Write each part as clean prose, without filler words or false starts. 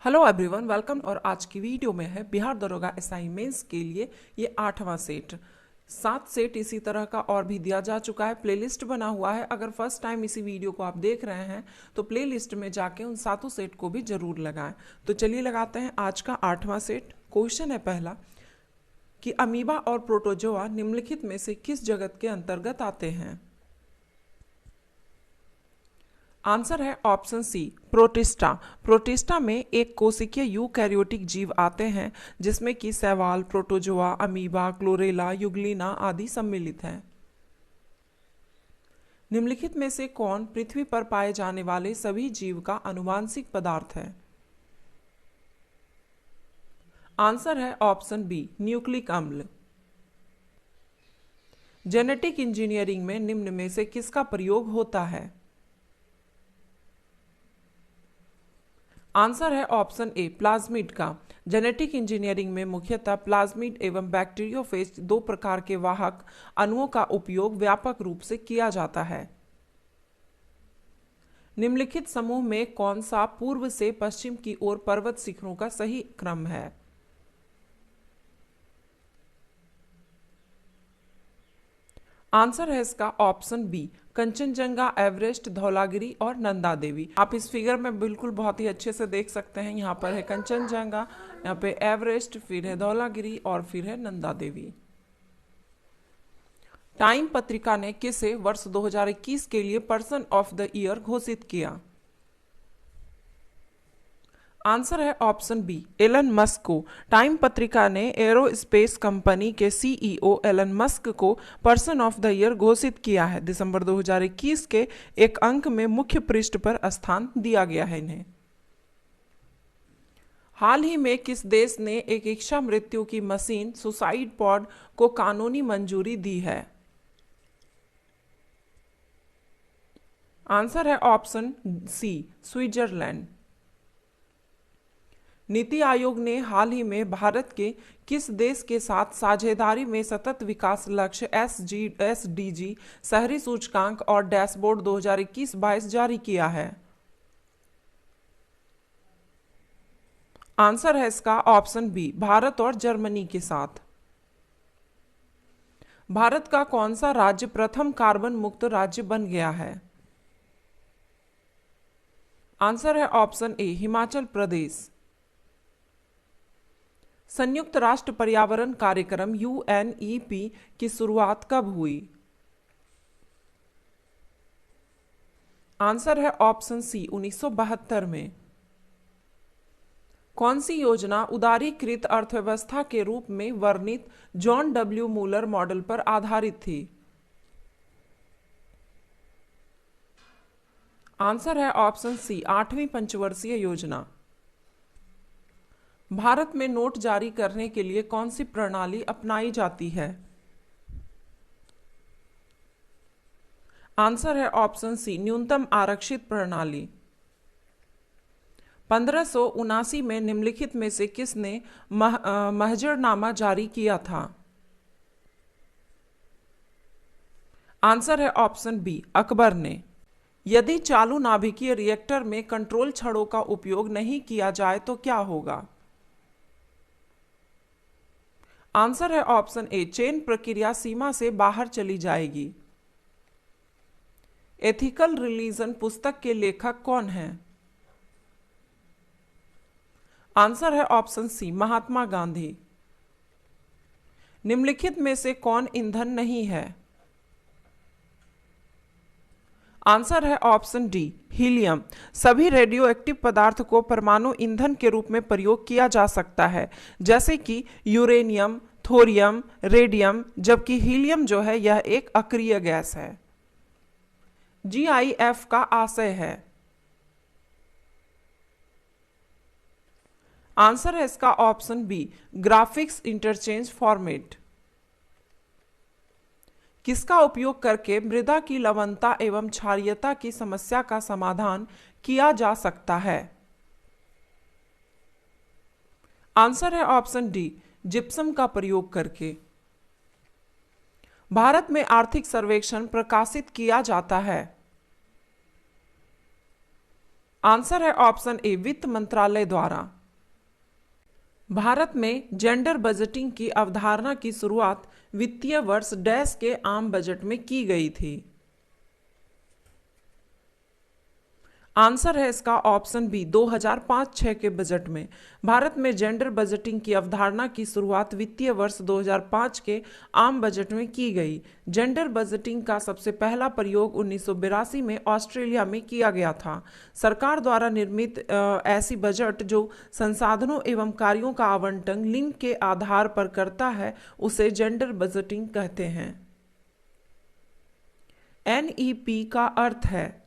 Hello everyone, welcome. और आज की वीडियो में है बिहार दरोगा एसआई मेंस के लिए ये 8वां सेट। 7 सेट इसी तरह का और भी दिया जा चुका है, प्लेलिस्ट बना हुआ है। अगर फर्स्ट टाइम इसी वीडियो को आप देख रहे हैं तो प्लेलिस्ट में जाके उन 7 सेट को भी जरूर लगाएं। तो चलिए लगाते हैं आज का 8वां सेट। क्वेश्चन है पहला कि अमीबा और प्रोटोजोआ निम्नलिखित में से किस जगत के अंतर्गत आते हैं। आंसर है ऑप्शन सी, प्रोटिस्टा। प्रोटिस्टा में एक कोशिकीय यूकैरियोटिक जीव आते हैं जिसमें कि शैवाल, प्रोटोजोआ, अमीबा, क्लोरेला, युग्लिना आदि सम्मिलित हैं। निम्नलिखित में से कौन पृथ्वी पर पाए जाने वाले सभी जीव का आनुवांशिक पदार्थ है। आंसर है ऑप्शन बी, न्यूक्लिक अम्ल। जेनेटिक इंजीनियरिंग में निम्न में से किसका प्रयोग होता है। आंसर है ऑप्शन ए, प्लाज्मिड का। जेनेटिक इंजीनियरिंग में मुख्यतः प्लाज्मिड एवं बैक्टीरियोफेज 2 प्रकार के वाहक अणुओं का उपयोग व्यापक रूप से किया जाता है। निम्नलिखित समूह में कौन सा पूर्व से पश्चिम की ओर पर्वत शिखरों का सही क्रम है। आंसर है इसका option B, Kanchenjunga, Everest, Dhaulagiri और नंदा देवी। आप इस फिगर में बिल्कुल बहुत ही अच्छे से देख सकते हैं। यहाँ पर है कंचनजंगा, यहाँ पे एवरेस्ट, फिर है धौलागिरी और फिर है नंदा देवी। टाइम पत्रिका ने किसे वर्ष 2021 के लिए पर्सन ऑफ द ईयर घोषित किया। आंसर है ऑप्शन बी, एलन मस्क को। टाइम पत्रिका ने एरोस्पेस कंपनी के सीईओ एलन मस्क को पर्सन ऑफ द ईयर घोषित किया है। दिसंबर 2021 के एक अंक में मुख्य पृष्ठ पर स्थान दिया गया है इन्हें। हाल ही में किस देश ने एक इच्छा मृत्यु की मशीन सुसाइड पॉड को कानूनी मंजूरी दी है। आंसर है option C, Switzerland. NITI Aayog ने हाल ही में भारत के किस देश के साथ साझेदारी में सतत विकास लक्ष्य एसडीजी शहरी सूचकांक और डैशबोर्ड 2021-22 जारी किया है। आंसर है इसका ऑप्शन बी, भारत और जर्मनी के साथ। भारत का कौन सा राज्य प्रथम कार्बन मुक्त राज्य बन गया है। आंसर है ऑप्शन ए, हिमाचल प्रदेश। संयुक्त राष्ट्र पर्यावरण कार्यक्रम यूएनईपी की शुरुआत कब हुई। आंसर है ऑप्शन सी, 1972 में। कौन सी योजना उदारीकृत अर्थव्यवस्था के रूप में वर्णित जॉन डब्ल्यू मूलर मॉडल पर आधारित थी। आंसर है ऑप्शन सी, 8वीं पंचवर्षीय योजना। भारत में नोट जारी करने के लिए कौन सी प्रणाली अपनाई जाती है। आंसर है ऑप्शन सी, न्यूनतम आरक्षित प्रणाली। 1579 में निम्नलिखित में से किसने महजरनामा जारी किया था। आंसर है ऑप्शन बी, अकबर ने। यदि चालू नाभिकीय रिएक्टर में कंट्रोल छड़ों का उपयोग नहीं किया जाए तो क्या होगा। आंसर है ऑप्शन ए, चेन प्रक्रिया सीमा से बाहर चली जाएगी। एथिकल रिलीजन पुस्तक के लेखक कौन हैं। आंसर है ऑप्शन सी, महात्मा गांधी। निम्नलिखित में से कौन ईंधन नहीं है। आंसर है ऑप्शन डी, हीलियम। सभी रेडियोएक्टिव पदार्थ को परमाणु ईंधन के रूप में प्रयोग किया जा सकता है, जैसे कि यूरेनियम, थोरियम, रेडियम, जबकि हीलियम जो है यह एक अक्रिय गैस है। जीआईएफ का आशय है। आंसर है इसका option B, graphics interchange format. किसका उपयोग करके मृदा की लवणता एवं क्षारीयता की समस्या का समाधान किया जा सकता है। आंसर है ऑप्शन डी, जिप्सम का प्रयोग करके। भारत में आर्थिक सर्वेक्षण प्रकाशित किया जाता है। आंसर है ऑप्शन ए, वित्त मंत्रालय द्वारा। भारत में जेंडर बजटिंग की अवधारणा की शुरुआत वित्तीय वर्ष डैश के आम बजट में की गई थी। आंसर है इसका ऑप्शन बी, 2005-06 के बजट में। भारत में जेंडर बजटिंग की अवधारणा की शुरुआत वित्तीय वर्ष 2005 के आम बजट में की गई। जेंडर बजटिंग का सबसे पहला प्रयोग 1982 में ऑस्ट्रेलिया में किया गया था। सरकार द्वारा निर्मित ऐसी बजट जो संसाधनों एवं कार्यों का आवंटन लिंग के आधार पर करता है उसे जेंडर बजटिंग कहते हैं। NEP का अर्थ है।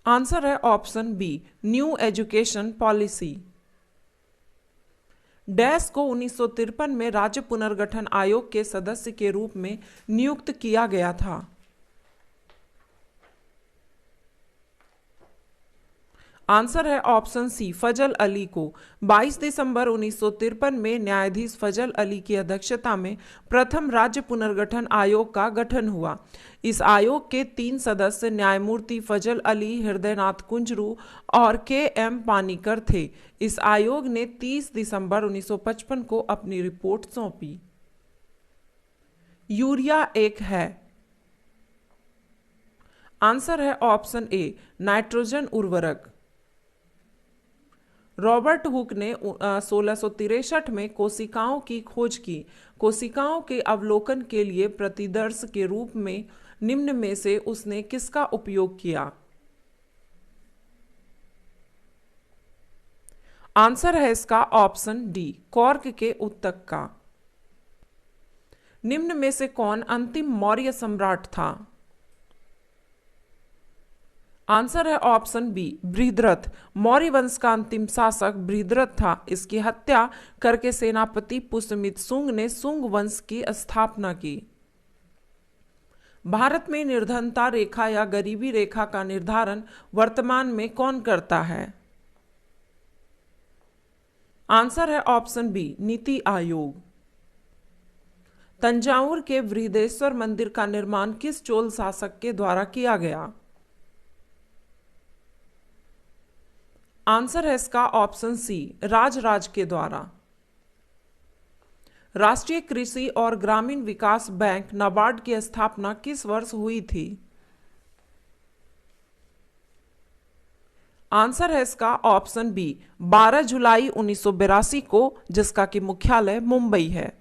आंसर है option B, new education policy. Dash को 1953 में राज्य पुनर्गठन आयोग के सदस्य के रूप में नियुक्त किया गया था। आंसर है ऑप्शन सी, फजल अली को। 22 दिसंबर 1953 में न्यायाधीश फजल अली की अध्यक्षता में प्रथम राज्य पुनर्गठन आयोग का गठन हुआ। इस आयोग के 3 सदस्य न्यायमूर्ति फजल अली, हृदयनाथ कुंजरू और KM पानीकर थे। इस आयोग ने 30 दिसंबर 1955 को अपनी रिपोर्ट सौंपी। यूरिया एक है। आंसर है ऑप्शन ए, नाइट्रोजन उर्वरक। रॉबर्ट हुक ने 1663 में कोशिकाओं की खोज की। कोशिकाओं के अवलोकन के लिए प्रतिदर्श के रूप में निम्न में से उसने किसका उपयोग किया? आंसर है इसका ऑप्शन डी, कॉर्क के उत्तक का। निम्न में से कौन अंतिम मौर्य सम्राट था? आंसर है ऑप्शन बी, बृहद्रथ। मौर्य वंश का अंतिम शासक बृहद्रथ था। इसकी हत्या करके सेनापति पुष्यमित्र शुंग ने शुंग वंश की स्थापना की। भारत में निर्धनता रेखा या गरीबी रेखा का निर्धारण वर्तमान में कौन करता है? आंसर है ऑप्शन बी, नीति आयोग। तंजावुर के बृहदेश्वर मंदिर का निर्माण किस चोल शासक के द्वारा किया गया? आंसर है इसका ऑप्शन सी, राजराज के द्वारा। राष्ट्रीय कृषि और ग्रामीण विकास बैंक नाबार्ड की स्थापना किस वर्ष हुई थी? आंसर है इसका ऑप्शन बी, 12 जुलाई 1982 को, जिसका कि मुख्यालय मुंबई है।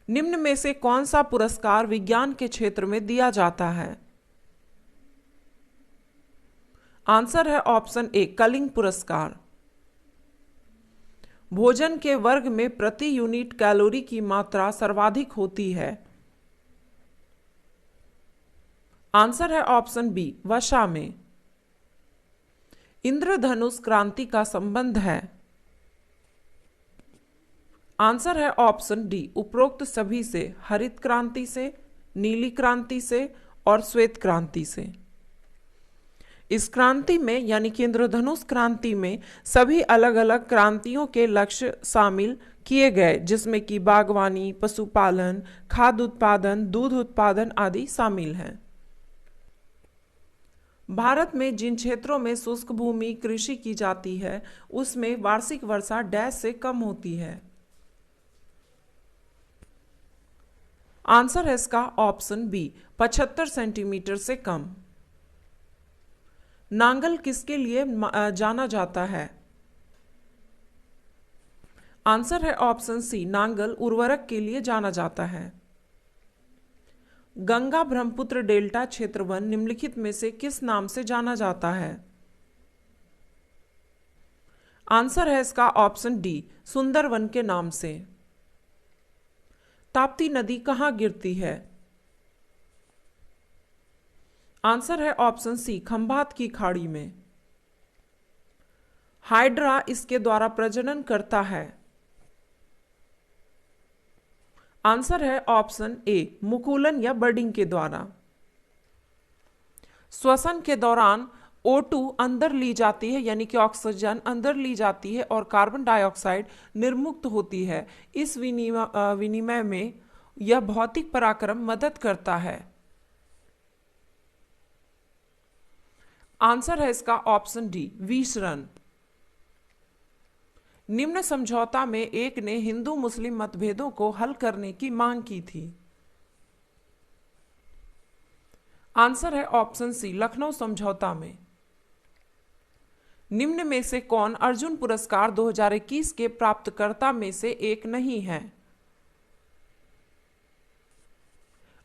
निम्न में से कौन सा पुरस्कार विज्ञान के क्षेत्र में दिया जाता है? आंसर है ऑप्शन ए, कलिंग पुरस्कार। भोजन के वर्ग में प्रति यूनिट कैलोरी की मात्रा सर्वाधिक होती है। आंसर है ऑप्शन बी, वसा में। इंद्रधनुष क्रांति का संबंध है। आंसर है ऑप्शन डी, उपरोक्त सभी से, हरित क्रांति से, नीली क्रांति से और श्वेत क्रांति से। इस क्रांति में यानी कि इंद्रधनुष क्रांति में सभी अलग अलग क्रांतियों के लक्ष्य शामिल किए गए, जिसमें कि बागवानी, पशुपालन, खाद्य उत्पादन, दूध उत्पादन आदि शामिल हैं। भारत में जिन क्षेत्रों में शुष्क भूमि कृषि की जाती है उसमें वार्षिक वर्षा डैश से कम होती है। आंसर है इसका ऑप्शन बी, 75 सेंटीमीटर से कम। नांगल किसके लिए जाना जाता है? आंसर है ऑप्शन सी, नांगल उर्वरक के लिए जाना जाता है। गंगा ब्रह्मपुत्र डेल्टा क्षेत्र वन निम्नलिखित में से किस नाम से जाना जाता है? आंसर है इसका ऑप्शन डी, सुंदरवन के नाम से। ताप्ती नदी कहां गिरती है? आंसर है ऑप्शन सी, खंभात की खाड़ी में। हाइड्रा इसके द्वारा प्रजनन करता है। आंसर है ऑप्शन ए, मुकुलन या बर्डिंग के द्वारा। श्वसन के दौरान O2 अंदर ली जाती है यानी कि ऑक्सीजन अंदर ली जाती है और कार्बन डाइऑक्साइड निर्मुक्त होती है। इस विनिमय में यह भौतिक पराक्रम मदद करता है। आंसर है इसका ऑप्शन डी, 20 रन। निम्न समझौता में एक ने हिंदू मुस्लिम मतभेदों को हल करने की मांग की थी। आंसर है ऑप्शन सी, लखनऊ समझौता में। निम्न में से कौन अर्जुन पुरस्कार 2021 के प्राप्तकर्ता में से एक नहीं है?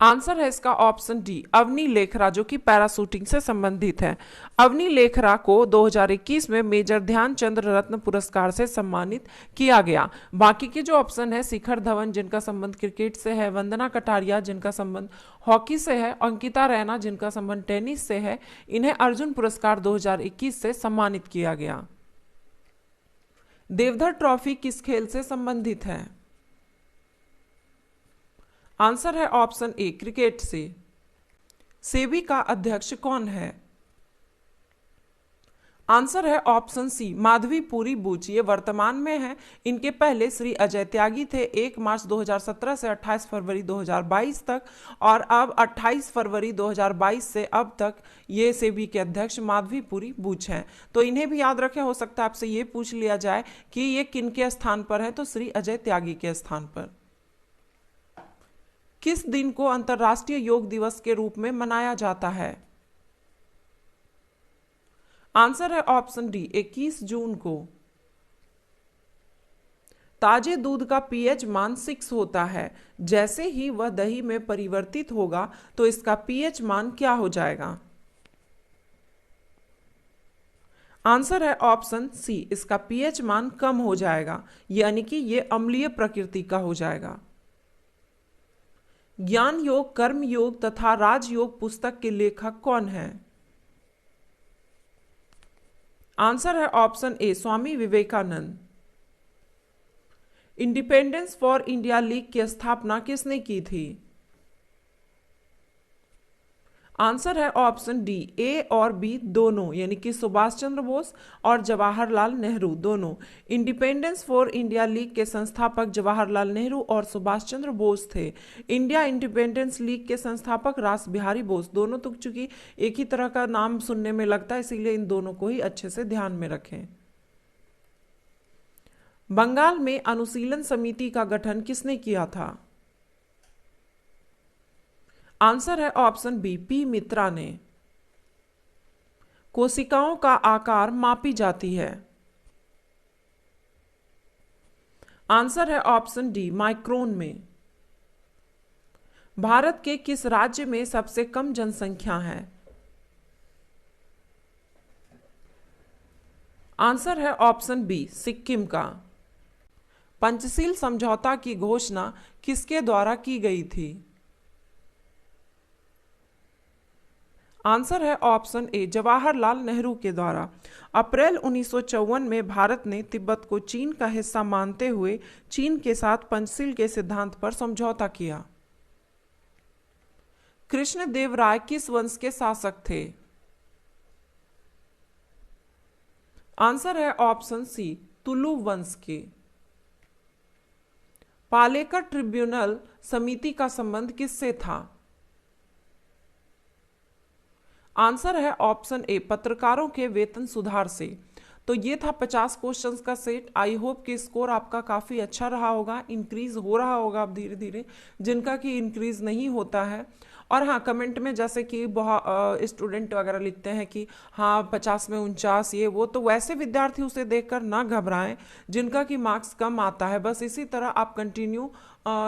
आंसर है इसका ऑप्शन डी, अवनी लेखरा, जो कि पैराशूटिंग से संबंधित है। अवनी लेखरा को 2021 में मेजर ध्यानचंद रत्न पुरस्कार से सम्मानित किया गया। बाकी के जो ऑप्शन है, शिखर धवन जिनका संबंध क्रिकेट से है, वंदना कटारिया जिनका संबंध हॉकी से है, अंकिता रैना जिनका संबंध टेनिस से है, इन्हें अर्जुन पुरस्कार 2021 से सम्मानित किया गया। देवधर ट्रॉफी किस खेल से संबंधित है? आंसर है ऑप्शन ए, क्रिकेट से। सेबी का अध्यक्ष कौन है? आंसर है ऑप्शन सी, माधवी पुरी बुच, ये वर्तमान में है। इनके पहले श्री अजय त्यागी थे, 1 मार्च 2017 से 28 फरवरी 2022 तक, और अब 28 फरवरी 2022 से अब तक ये सेबी के अध्यक्ष माधवी पुरी बुच हैं। तो इन्हें भी याद रखें, हो सकता है आपसे ये पूछ लिया जाए कि ये किन के स्थान पर है, तो श्री अजय त्यागी के स्थान पर। किस दिन को अंतर्राष्ट्रीय योग दिवस के रूप में मनाया जाता है? आंसर है ऑप्शन डी, 21 जून को। ताजे दूध का पीएच मान 6 होता है। जैसे ही वह दही में परिवर्तित होगा तो इसका पीएच मान क्या हो जाएगा? आंसर है ऑप्शन सी, इसका पीएच मान कम हो जाएगा, यानी कि यह अम्लीय प्रकृति का हो जाएगा। ज्ञान योग, कर्म योग तथा राजयोग पुस्तक के लेखक कौन है? आंसर है option A, Swami Vivekananda. Independence for India League की स्थापना किसने की थी? आंसर है ऑप्शन डी, ए और बी दोनों, यानी कि सुभाष चंद्र बोस और जवाहरलाल नेहरू दोनों। इंडिपेंडेंस फॉर इंडिया लीग के संस्थापक जवाहरलाल नेहरू और सुभाष चंद्र बोस थे। इंडिया इंडिपेंडेंस लीग के संस्थापक रास बिहारी बोस, दोनों तो चूंकि एक ही तरह का नाम सुनने में लगता है, इसीलिए इन दोनों को ही अच्छे से ध्यान में रखें। बंगाल में अनुशीलन समिति का गठन किसने किया था? आंसर है ऑप्शन बी, पी मित्रा ने। कोशिकाओं का आकार मापी जाती है। आंसर है ऑप्शन डी, माइक्रोन में। भारत के किस राज्य में सबसे कम जनसंख्या है? आंसर है ऑप्शन बी, सिक्किम का। पंचशील समझौता की घोषणा किसके द्वारा की गई थी? आंसर है ऑप्शन ए, जवाहरलाल नेहरू के द्वारा। अप्रैल 1954 में भारत ने तिब्बत को चीन का हिस्सा मानते हुए चीन के साथ पंचशील के सिद्धांत पर समझौता किया। कृष्णदेव राय किस वंश के शासक थे? आंसर है ऑप्शन सी, तुलु वंश के। पालेकर ट्रिब्यूनल समिति का संबंध किससे था? आंसर है ऑप्शन ए, पत्रकारों के वेतन सुधार से। तो ये था 50 क्वेश्चंस का सेट। आई होप कि स्कोर आपका काफ़ी अच्छा रहा होगा, इंक्रीज हो रहा होगा अब धीरे धीरे, जिनका कि इंक्रीज नहीं होता है। और हाँ, कमेंट में जैसे कि बहुत स्टूडेंट वगैरह लिखते हैं कि हाँ 50 में 49 ये वो, तो वैसे विद्यार्थी उसे देखकर ना घबराएं जिनका कि मार्क्स कम आता है। बस इसी तरह आप कंटिन्यू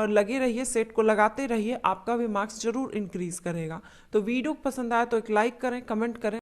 लगे रहिए, सेट को लगाते रहिए, आपका भी मार्क्स जरूर इंक्रीज करेगा। तो वीडियो पसंद आया तो एक लाइक करें, कमेंट करें।